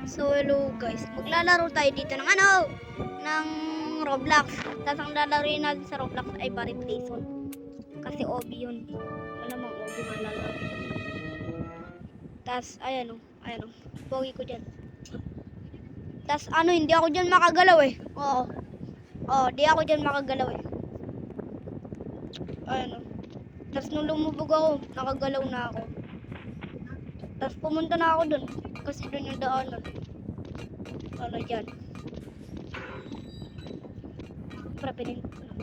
So hello guys, maglalaro tayo dito ng ng Roblox. Tapos ang lalaroin natin sa Roblox ay Barry Playzone. Kasi OB yun. Malamang OB nga lalaro. Tapos ayan o, pogi ko dyan. Tapos hindi ako dyan makagalaw eh. Oo, di ako dyan makagalaw eh. Ayan o. Tapos nung lumubog ako, nakagalaw na ako. Tapos pumunta na ako dun. Kasi dun yung daanan. Dyan. Prapinin ko na.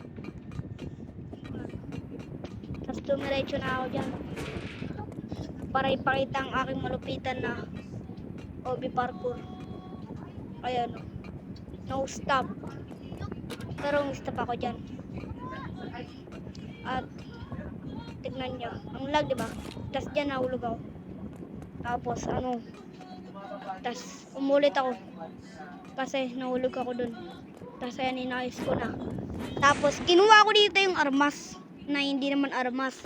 Tapos dumiretso na ako dyan. Para ipakita ang aking malupitan na OB parkour. Ayan o. No stop. Pero stop ako dyan. At tignan nyo. Ang lag diba? Tapos dyan nahulog ako. Tapos tapos umulit ako. Kasi nahulog ako dun. Tapos ayan, inayos ko na. Tapos kinuha ko dito yung armas. Na hindi naman armas.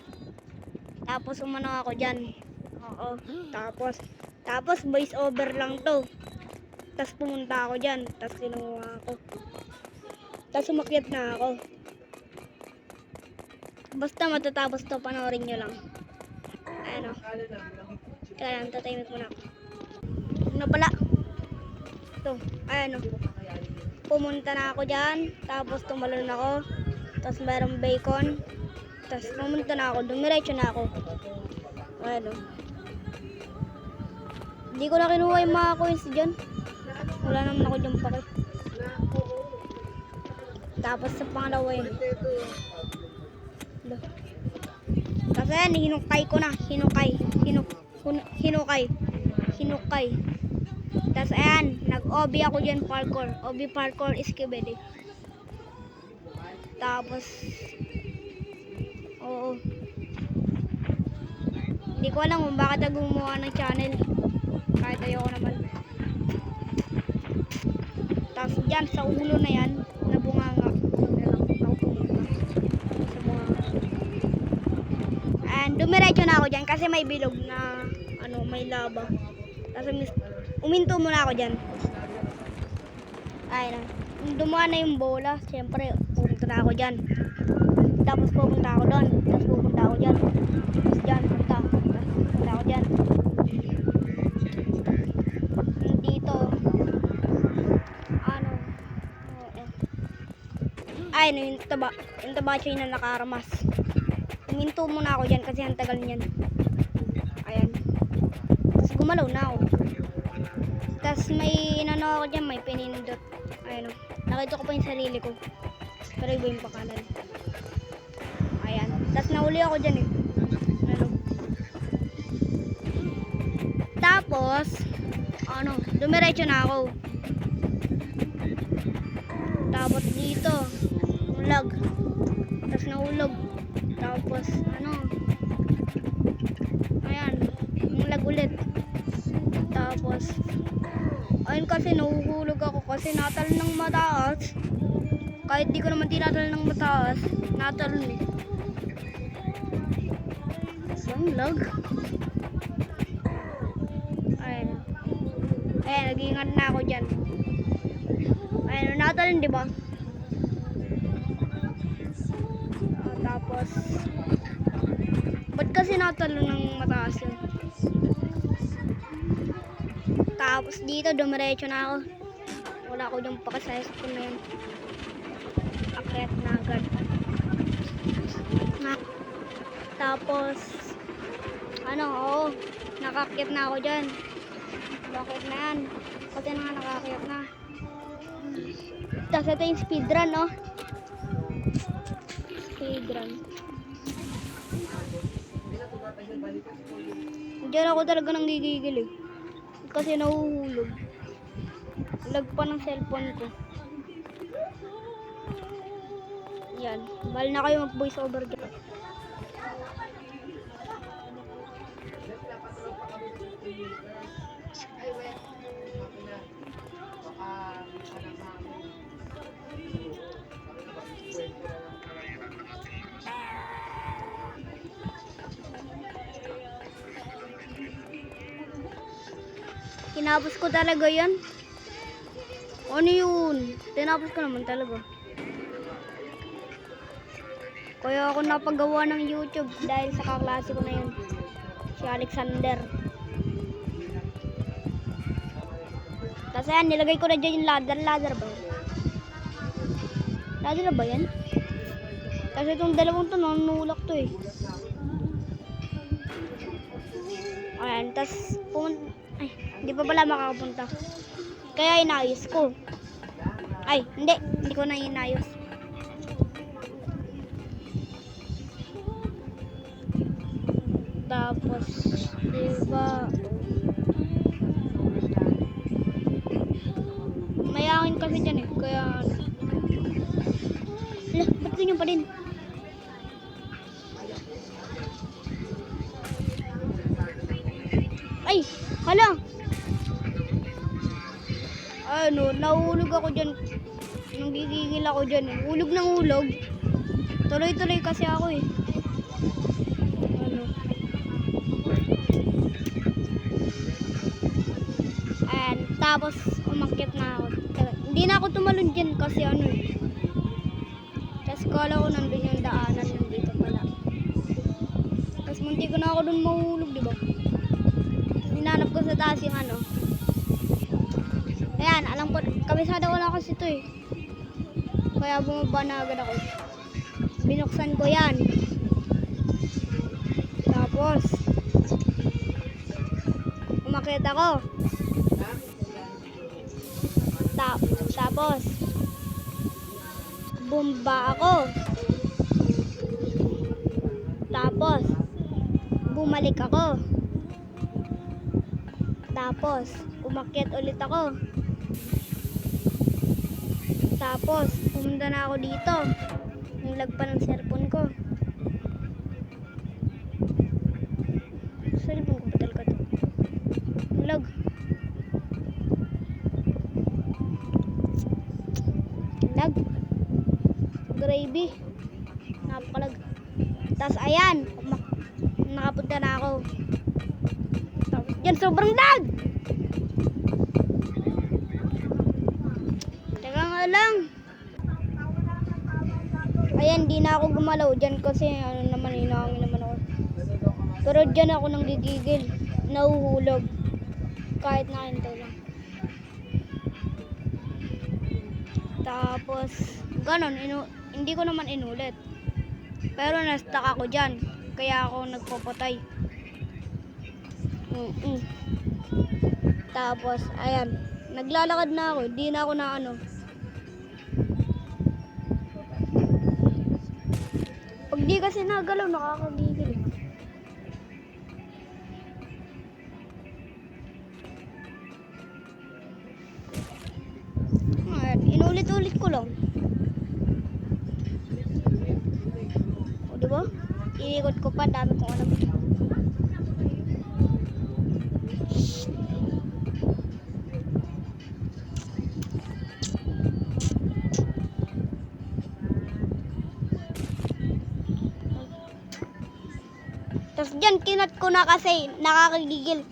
Tapos umano ako dyan. Oo. Tapos voice over lang to. Tapos pumunta ako dyan. Tapos kinuha ako. Tapos umakyat na ako. Basta matatapos to, panoorin nyo lang. Ayan o. Kaya lang, tatahimik muna ako. Ano pala? Ito, ayan o. Pumunta na ako dyan. Tapos tumalon ako. Tapos mayroong bacon. Tapos pumunta na ako. Dumiretso na ako. Ayan o. Hindi ko na kinuha yung mga coins dyan. Wala naman ako dyan pakit. Tapos sa pangalawa yun. Kasi yan, hinukay ko na. Hinukay. Tapos ayan, nag-OB ako dyan parkour. OB parkour is kibede. Tapos, oo. Hindi ko alam kung bakit ako gumawa ng channel. Kahit ayoko naman. Tapos dyan, sa ulo na yan, nabunganga. And dumiretso na ako dyan kasi may bilog na may lava. Tapos uminto muna ako dyan. Ayun. Dumaan na yung bola. Siyempre, pupunta na ako dyan. Tapos pupunta ako doon. Tapos pupunta ako dyan. Tapos dyan, punta ako dyan. Dito. Ayun, yung tabacho na nakaramas. Uminto muna ako dyan kasi ang tagal niyan. Ayan. Tapos gumalaw na ako. Tapos may ako dyan, may pinindot. Ayan o. Nakita ko pa yung sarili ko. Pero iba yung pakanan. Ayan. Tapos nahuli ako dyan eh. Tapos, dumiretso na ako. Tapos dito, ulag. Tapos nahulog. Tapos, ayan, ulag ulit. Tapos, ayun kasi nahuhulog ako kasi natalon ng mataas. Kahit di ko naman tinatalon ng mataas, natalon eh. Ang lag. Ayan. Ayan, nag-iingat na ako dyan. Ayan, natalon diba? Tapos, ba't kasi natalon ng mataas yun? Tapos dito, dumiretso na ako. Wala ako dyan pakasayas ko na yun. Akyat na agad. Tapos, nakakyat na ako dyan. Bakit na yan? Kasi nga nakakyat na. Tapos ito yung speedrun, no? Speedrun. Diyan ako talaga nang gigigil eh. Kasi nahuhulog. Lag pa ng cellphone ko. Yan. Bali na kayo mag voice over dyan. Tinapos ko talaga yan. Ano yun? Tinapos ko naman talaga. Kaya ako napagawa ng YouTube dahil sa kaklase ko na yun. Si Alexander. Tapos ayan, nilagay ko na dyan yung ladder. Ladder ba yan? Ladder ba yan? Kasi itong dalawang to, nanulak to eh. Ayan, tapos pumunta. Ay, hindi pa pala makakapunta. Kaya inayos ko. Ay, hindi ko na inayos. Tapos, diba, may angin kasi dyan eh. Kaya, ba't ganyan pa din? Ay, hala! Ano, nahulog ako dyan. Nanggigigil ako dyan eh. Hulog ng hulog. Tuloy-tuloy kasi ako eh. Ano. Ayan, tapos umakyat na ako. Hindi na ako tumalon dyan kasi ano eh. Tapos kala ko nandun yung daanan nandito pala. Tapos munti ko na ako dun mahulog, diba? Hinanap ko sa taas yung ano. Ayan, alam ko, kabisada ko na kasi ito eh. Kaya bumaba na agad ako. Binuksan ko yan. Tapos, umakyat ako. Tapos, bumba ako. Tapos, bumalik ako. Tapos, umakyat ulit ako. Tapos, pumunta na ako dito. Naglag pa ng cellphone ko. Cellphone ko pa talaga to. Naglag. Naglag. Gravy. Napakalag. Tapos, ayan. Nakapunta na ako. Tapos, dyan sobrang lag! Lang. Ayan, di na ako gumalaw dyan kasi ano naman, hinahangin naman ako. Pero dyan ako nang gigigil, nahuhulog. Kahit nakahintaw lang. Tapos, ganon, hindi ko naman inulit. Pero na-stuck ako dyan, kaya ako nagpapatay. Tapos, ayan, naglalakad na ako, di na ako na ano. Pag di kasi nagalaw, nakakagigil. Ayan, inulit-ulit ko lang. O, diba? Iikot ko pa, dami kong alam. Tapos dyan, kinat ko na kasi nakakagigil.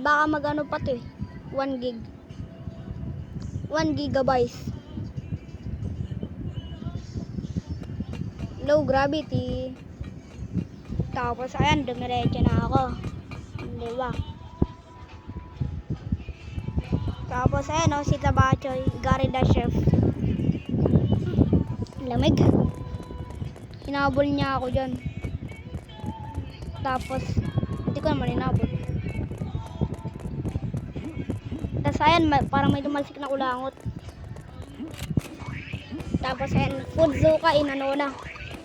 Baka magano pa to eh. 1 gig. 1 gigabytes. Low gravity. Tapos ayan, dumiretso na ako. Diba? Tapos ayan o, si Tabachoy, Gary the Chef. Lamig. Hinabol niya ako dyan. Tapos, hindi ko naman inabot. Tapos ayan, parang may tumalsik na kulangot. Tapos ayan, Fudzuka, inano na.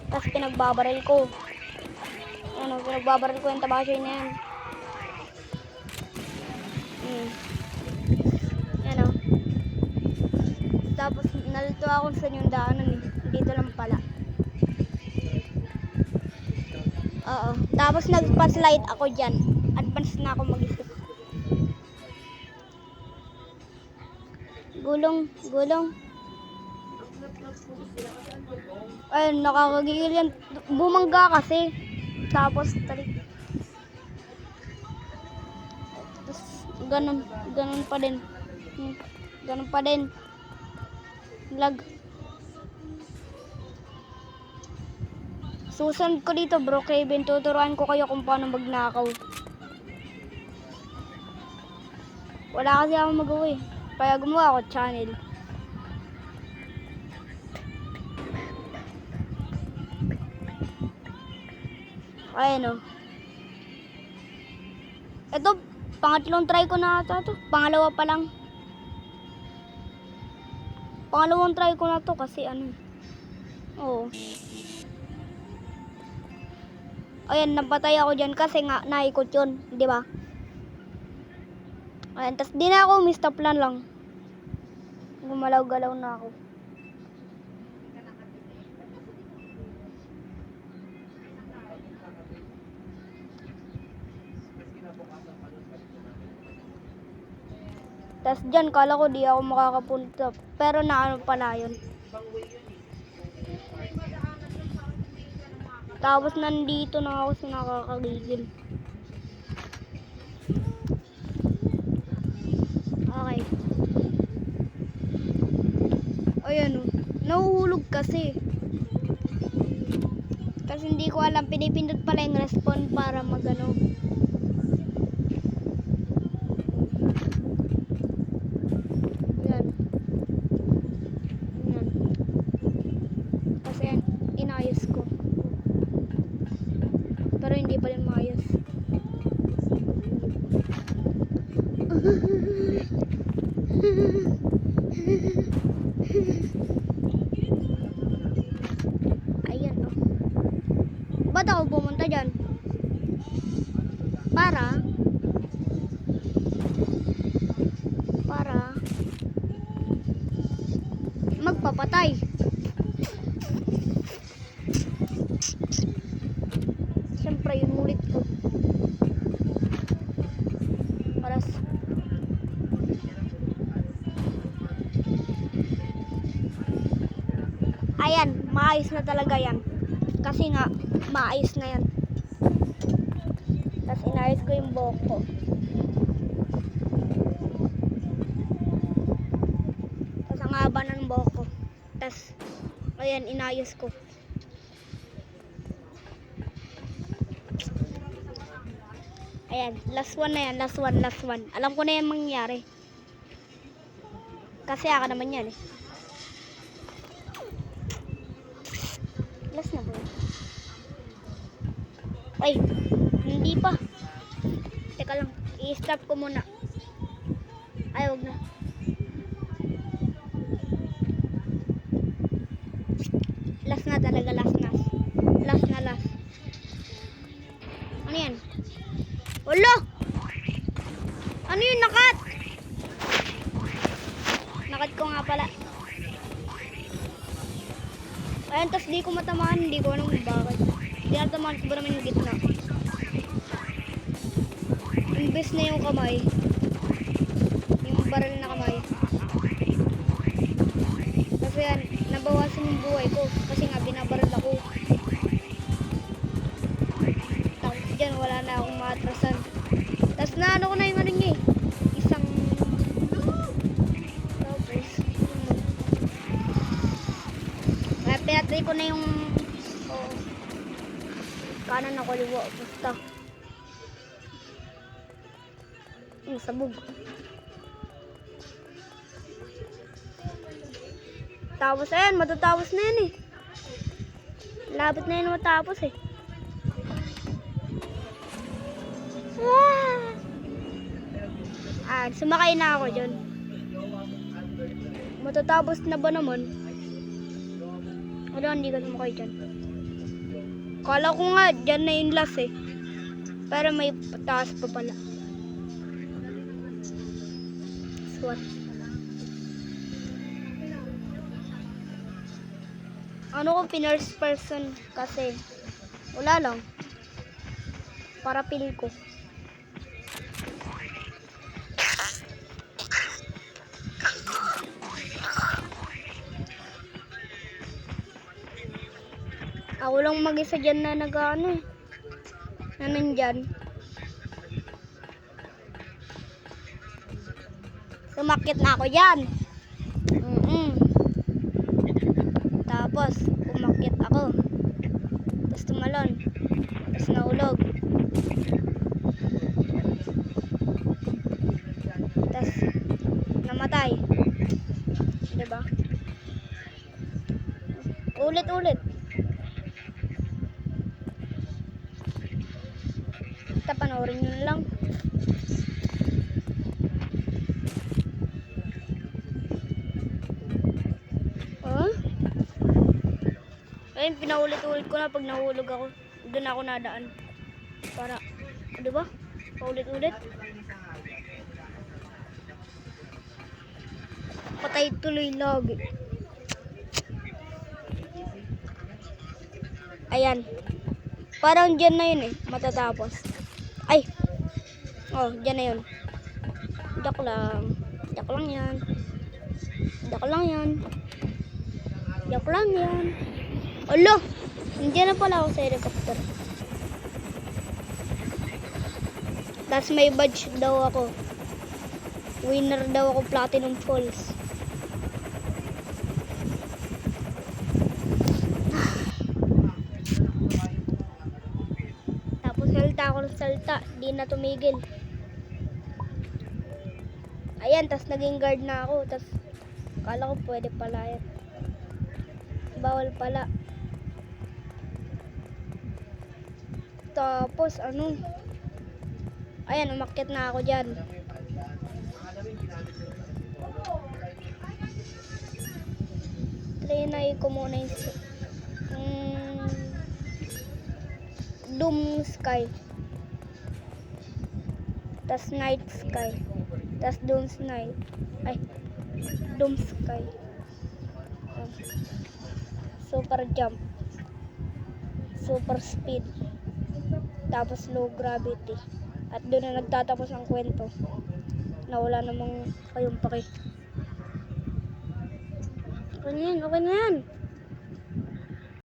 Tapos pinagbabaril ko. Ano, pinagbabaril ko yung Tabachoy na yan. Yan o. Tapos, nalito ako sa yung daanan eh. Dito lang pala. Oo. Tapos nagpa-slide ako dyan. Advance na ako mag-isip. Gulong. Ayun, nakakagigil yan. Bumangga kasi. Tapos, talik. Tapos, Ganun pa din. Ganun pa din. Lag. Susunod ko dito, bro Kevin. Tuturuan ko kayo kung paano magnakaw. Wala kasi ako magawa eh. Kaya gumawa ako channel. Ayan o. Ito, pangatlong try ko na ata to. Pangalawa pa lang. Pangalawang try ko na to kasi ano. Oo. Ayan, napatay ako dyan kasi nga naikot yun. Di ba? Ayan, tas di na ako, mistop lang. Gumalaw-galaw na ako. Tas dyan, kala ko di ako makakapunta. Pero naano pala yun. Tapos nandito na ako sa nakakagigil. Okay. Ayan o. Nahuhulog kasi. Kasi hindi ko alam. Pinipindot pala yung respawn para magano. Ayan. Ayan. Kasi yan. Inayos ko. Pero hindi pa rin maayos. Ayan o. Ba't ako pumunta dyan? Para magpapatay. Siyempre yung ulit ko. Paras. Ayan, maayos na talaga yan. Kasi nga, maayos na yan. Tapos inayos ko yung buhok ko. Tapos ang haba ng buhok ko. Tapos, ayan, inayos ko. Ayan, last one na yan, last one. Alam ko na yan mangyari. Kasi ako naman yan eh. Last na ba? Ay, hindi pa. Teka lang, i-stop ko muna. Ay, wag na. Last na talaga, last. Ano yan? Wala! Ano yun, nakat? Nakat ko nga pala. Ayun, tas di ko matamaan, hindi ko alam bakit. Tinatamaan ko ba naman yung gitna? Imbes na yung kamay. Yung baril na kamay. Kasi yan, nabawasan yung buhay ko. Kasi nga, binabaril ako. Tapos dyan, wala na akong maatrasan. Tapos na ano ko na yung ano niya eh. Isang... Tapos... Kaya pinatay ko na yung... kanan na kaliwa. Basta. Yung sabog. Tapos ayan, matatapos na yan eh. Labot na yan matapos eh. Sumakay na ako dyan. Matatapos na ba naman? Wala, hindi ka sumakay dyan. Kala ko nga, dyan na yung last eh. Pero may taas pa pala. SWAT. Ano ko, first person kasi wala lang. Para pili ko. Ako lang mag-isa dyan na nag-ano eh. Na nandyan. Umakyat na ako dyan. Tapos, umakyat ako. Tapos tumalon. Tapos nahulog. Tapos, namatay. Diba? Ulit-ulit. Basta panoorin nyo na lang. Ayun, pinaulit-ulit ko na pag nahulog ako. Doon ako nadaan. Para, diba? Paulit-ulit. Patay tuloy lagi. Ayan. Parang dyan na yun eh. Matatapos. Ay. Oh, dyan na yun. Joke lang. Joke lang yan. Joke lang yan. Joke lang yan. Alo! Nandiyan na pala ako sa helicopter. Tapos may badge daw ako. Winner daw ako Platinum Falls. Tapos salta ako ng salta. Di na tumigil. Ayan, tapos naging guard na ako. Tapos akala ko pwede pala yan. Bawal pala. Tapos ano? Ayan, umakyat na ako dyan. Trinay ko muna yung Doom Sky. Tas Night Sky. Tas Doom Night. Ay, Doom Sky. Super Jump. Super Speed. Tapos Low Gravity. At doon na nagtatapos ang kwento. Na wala namang kayong paki. Okay na yan, okay na yan.